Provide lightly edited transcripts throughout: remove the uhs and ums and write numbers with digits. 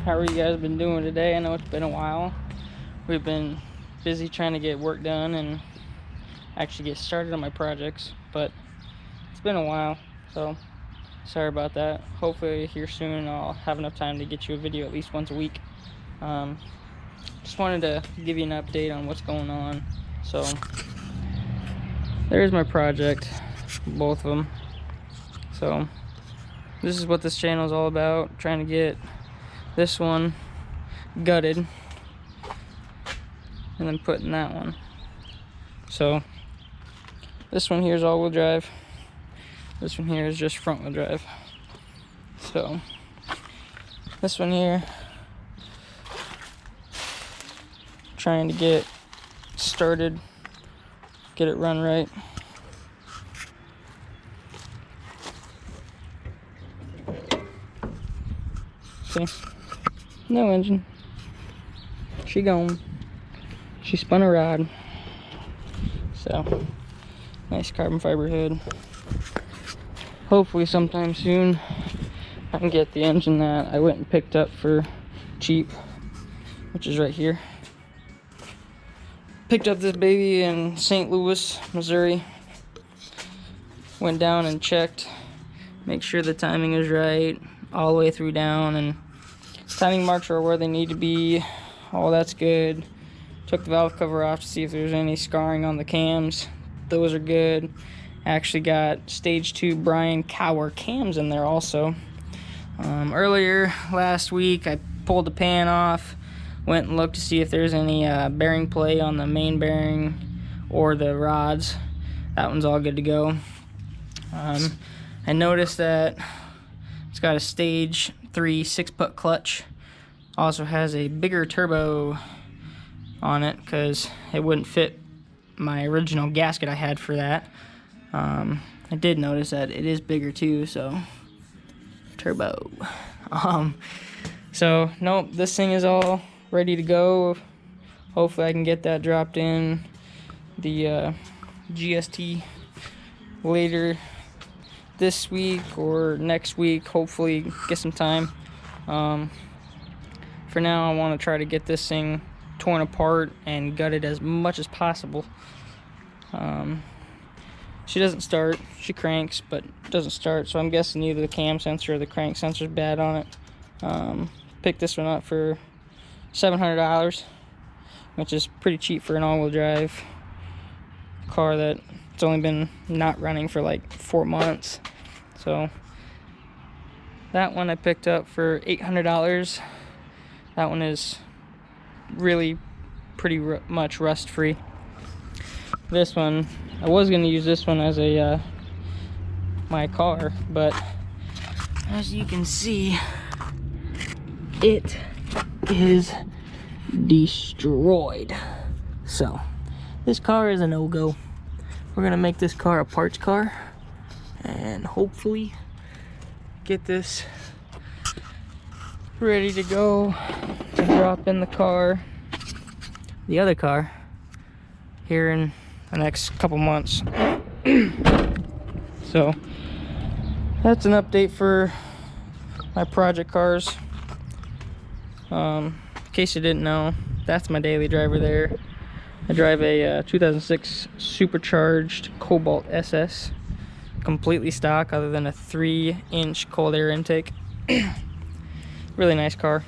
How are you guys been doing today? I know it's been a while. We've been busy trying to get work done and actually get started on my projects, but it's been a while, so sorry about that. Hopefully here soon I'll have enough time to get you a video at least once a week. Just wanted to give you an update on what's going on. So there's my project, both of them. So this is what this channel is all about, trying to get this one gutted and then putting that one. So this one here is all-wheel drive. This one here is just front-wheel drive. So this one here, trying to get started, get it run right. See, no engine. She gone. She spun a rod. So nice carbon fiber hood. Hopefully sometime soon I can get the engine that I went and picked up for cheap, which is right here. Picked up this baby in St. Louis, Missouri. Went down and checked, make sure the timing is right all the way through down, and timing marks are where they need to be. All that's good. Took the valve cover off to see if there's any scarring on the cams. Those are good. Actually got stage 2 Brian Cower cams in there also. Earlier last week I pulled the pan off, went and looked to see if there's any bearing play on the main bearing or the rods. That one's all good to go. I noticed that it's got a stage 3 6-putt clutch. Also has a bigger turbo on it because it wouldn't fit my original gasket I had for that. I did notice that it is bigger too, so turbo. So nope, this thing is all ready to go. Hopefully I can get that dropped in the GST later this week or next week. Hopefully get some time. For now I want to try to get this thing torn apart and gutted as much as possible. She doesn't start, she cranks but doesn't start, so I'm guessing either the cam sensor or the crank sensor is bad on it. Picked this one up for $700, which is pretty cheap for an all-wheel drive car that it's only been not running for like 4 months. So that one I picked up for $800. That one is really pretty much rust free. This one, I was going to use this one as a my car, but as you can see, it is destroyed. So this car is a no-go. We're gonna make this car a parts car and hopefully get this ready to go to drop in the car, the other car, here in the next couple months. So that's an update for my project cars. In case you didn't know, that's my daily driver there. I drive a 2006 supercharged Cobalt SS, completely stock other than a 3-inch cold air intake. Really nice car.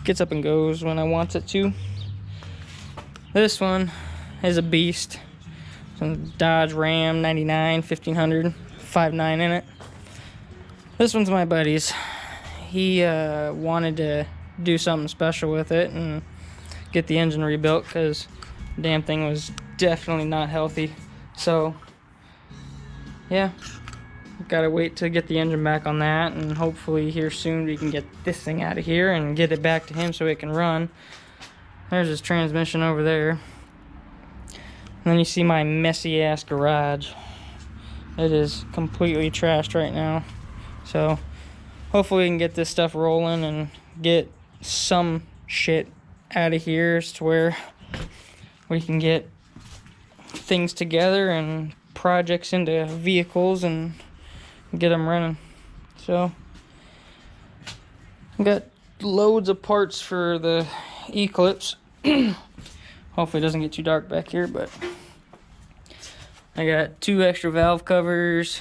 Gets up and goes when I want it to. This one is a beast. Some Dodge Ram 99 1500, 5.9 in it. This one's my buddy's. He wanted to do something special with it and get the engine rebuilt because the damn thing was definitely not healthy. So yeah, gotta wait to get the engine back on that, and hopefully here soon we can get this thing out of here and get it back to him so it can run. There's his transmission over there. And then you see my messy ass garage. It is completely trashed right now. So hopefully we can get this stuff rolling and get some shit out of here to where we can get things together and projects into vehicles and get them running. So Got loads of parts for the Eclipse. Hopefully it doesn't get too dark back here, but I got 2 extra valve covers.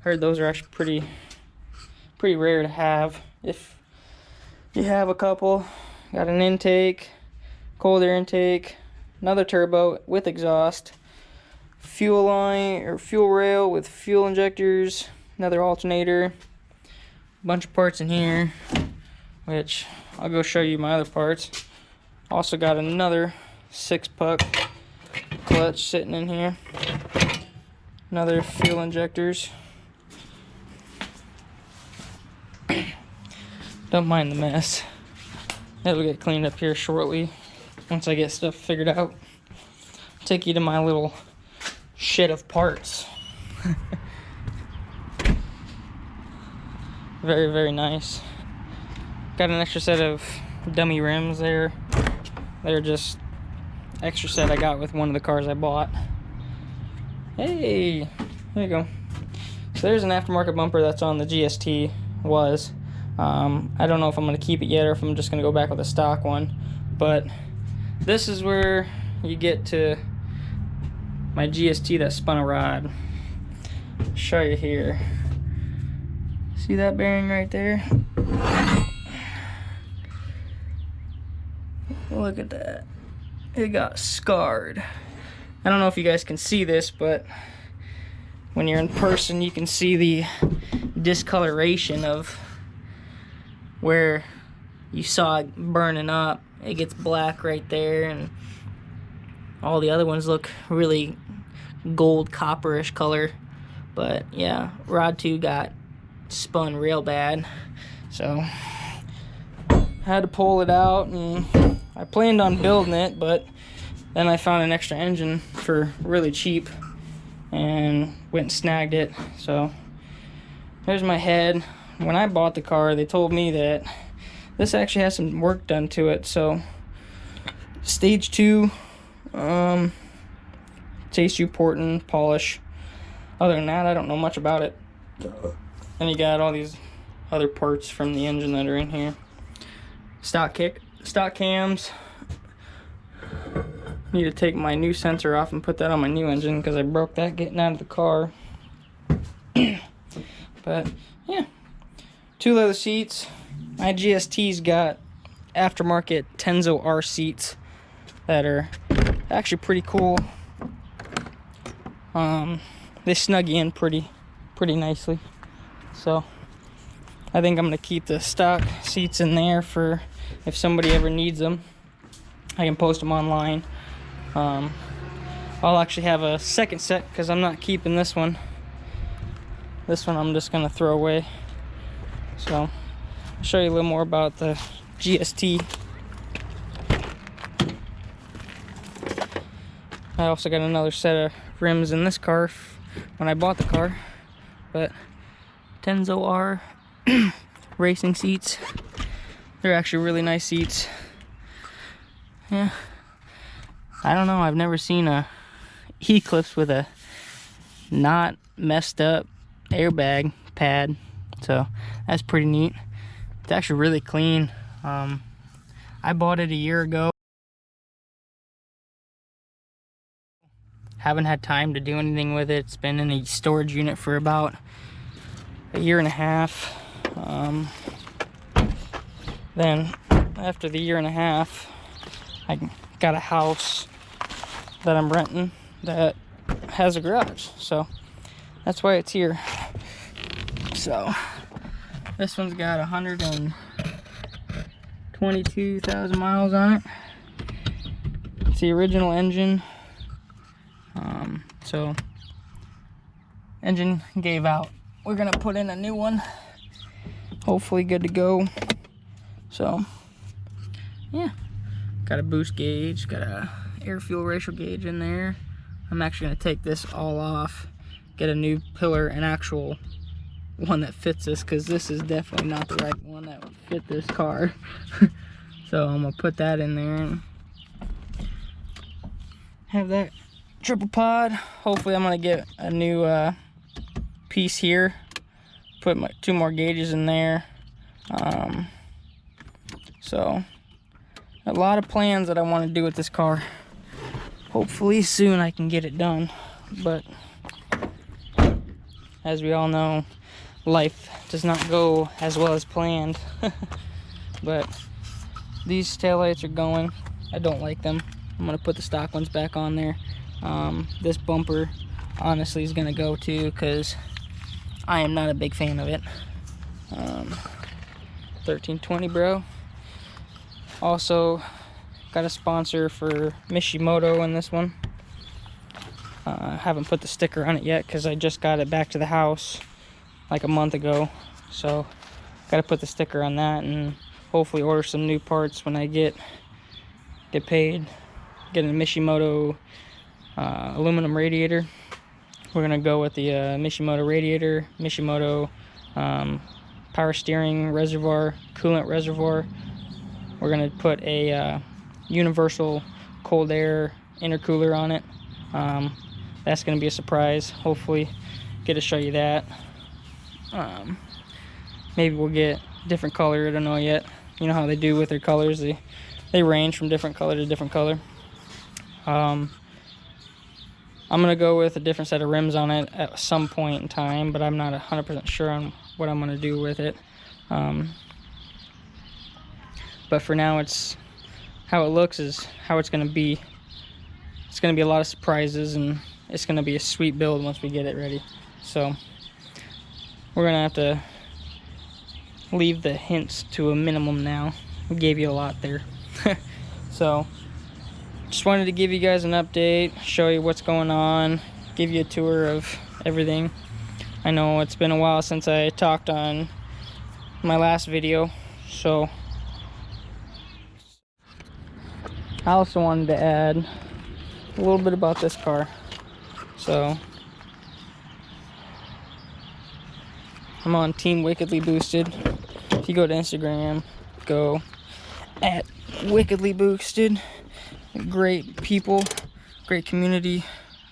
Heard those are actually pretty rare to have. If you have a couple, got an intake, cold air intake, another turbo with exhaust, fuel line or fuel rail with fuel injectors, another alternator, a bunch of parts in here, which I'll go show you my other parts. Also got another 6-puck clutch sitting in here, another fuel injectors. Don't mind the mess. It'll get cleaned up here shortly once I get stuff figured out. Take you to my little shed of parts. Very, very nice. Got an extra set of dummy rims there. They're just extra set I got with one of the cars I bought. Hey, there you go. So there's an aftermarket bumper that's on the GST. I don't know if I'm going to keep it yet or if I'm just going to go back with a stock one, but this is where you get to my GST that spun a rod. Show you here. See that bearing right there? Look at that. It got scarred. I don't know if you guys can see this, but when you're in person you can see the discoloration of where you saw it burning up. It gets black right there, and all the other ones look really gold copperish color. But yeah, rod 2 got spun real bad, so I had to pull it out, and I planned on building it, but then I found an extra engine for really cheap and went and snagged it. So there's my head. When I bought the car, they told me that this actually has some work done to it. So stage 2, taste you porting, polish. Other than that, I don't know much about it. And you got all these other parts from the engine that are in here. Stock cams. Need to take my new sensor off and put that on my new engine because I broke that getting out of the car. But yeah, 2 leather seats. My GST's got aftermarket Tenzo R seats that are actually pretty cool. They snug in pretty nicely. So I think I'm gonna keep the stock seats in there for if somebody ever needs them. I can post them online. I'll actually have a second set because I'm not keeping this one. This one I'm just gonna throw away. So I'll show you a little more about the GST. I also got another set of rims in this car when I bought the car, but Tenzo R racing seats. They're actually really nice seats. Yeah, I don't know, I've never seen a Eclipse with a not messed up airbag pad, so that's pretty neat. It's actually really clean. I bought it a year ago. Haven't had time to do anything with it. It's been in a storage unit for about a year and a half. Then after the year and a half, I got a house that I'm renting that has a garage, so that's why it's here. So this one's got 122,000 miles on it. It's the original engine. So engine gave out. We're gonna put in a new one, hopefully good to go. So yeah, got a boost gauge, got a air fuel ratio gauge in there. I'm actually gonna take this all off, get a new pillar, an actual one that fits this, because this is definitely not the right one that would fit this car. So I'm gonna put that in there and have that triple pod. Hopefully I'm gonna get a new piece here, put my 2 more gauges in there. So a lot of plans that I want to do with this car. Hopefully soon I can get it done, but as we all know, life does not go as well as planned. But these taillights are going. I don't like them. I'm gonna put the stock ones back on there. This bumper honestly is gonna go too, because I am not a big fan of it. 1320, bro. Also got a sponsor for Mishimoto in this one. I haven't put the sticker on it yet because I just got it back to the house like a month ago, so got to put the sticker on that and hopefully order some new parts when I get paid. Getting a Mishimoto aluminum radiator. We're gonna go with the Mishimoto radiator, Mishimoto power steering reservoir, coolant reservoir. We're gonna put a universal cold air intercooler on it. That's gonna be a surprise. Hopefully get to show you that. Maybe we'll get different color. I don't know yet. You know how they do with their colors, they range from different color to different color. I'm gonna go with a different set of rims on it at some point in time, but I'm not 100% sure on what I'm gonna do with it. But for now, it's how it looks is how it's gonna be. It's gonna be a lot of surprises, and it's gonna be a sweet build once we get it ready. So we're gonna have to leave the hints to a minimum now. We gave you a lot there. So just wanted to give you guys an update, show you what's going on, give you a tour of everything. I know it's been a while since I talked on my last video, so I also wanted to add a little bit about this car. So I'm on Team Wickedly Boosted. If you go to Instagram, go at Wickedly Boosted. Great people, great community.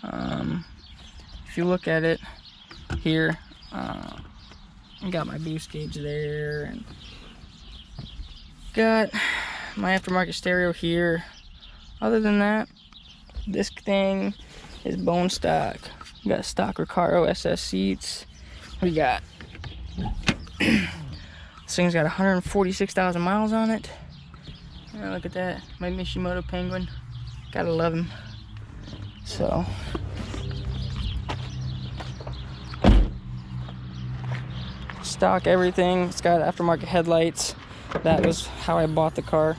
If you look at it here, I got my boost gauge there, and got my aftermarket stereo here. Other than that, this thing is bone stock. We got stock Recaro SS seats. We got this thing's got 146,000 miles on it. Yeah, look at that, my Mishimoto Penguin. Gotta love him. So stock everything. It's got aftermarket headlights. That was how I bought the car.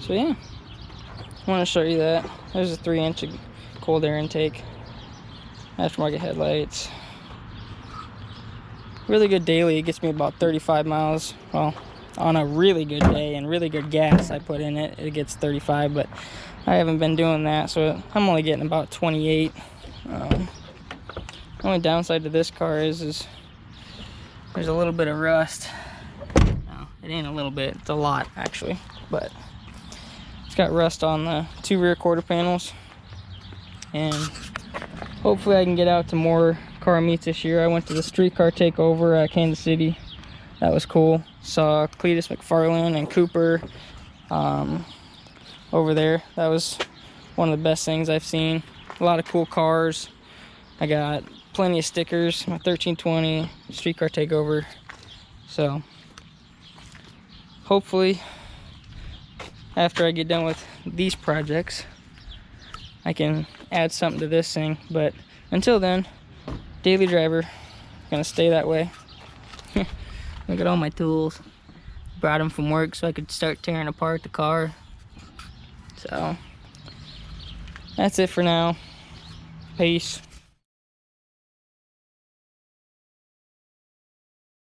So yeah, I want to show you that. There's a 3-inch cold air intake, aftermarket headlights. Really good daily. It gets me about 35 miles. Well, on a really good day and really good gas I put in it, it gets 35, but I haven't been doing that, so I'm only getting about 28. Only downside to this car is there's a little bit of rust. No, it ain't a little bit, it's a lot actually, but it's got rust on the 2 rear quarter panels, and hopefully I can get out to more car meets this year. I went to the street car takeover at Kansas City. That was cool. Saw Cletus McFarland and Cooper over there. That was one of the best things I've seen. A lot of cool cars. I got plenty of stickers. My 1320 street car takeover. So hopefully after I get done with these projects, I can add something to this thing. But until then, daily driver, gonna stay that way. Look at all my tools. Brought them from work so I could start tearing apart the car. So that's it for now. Peace.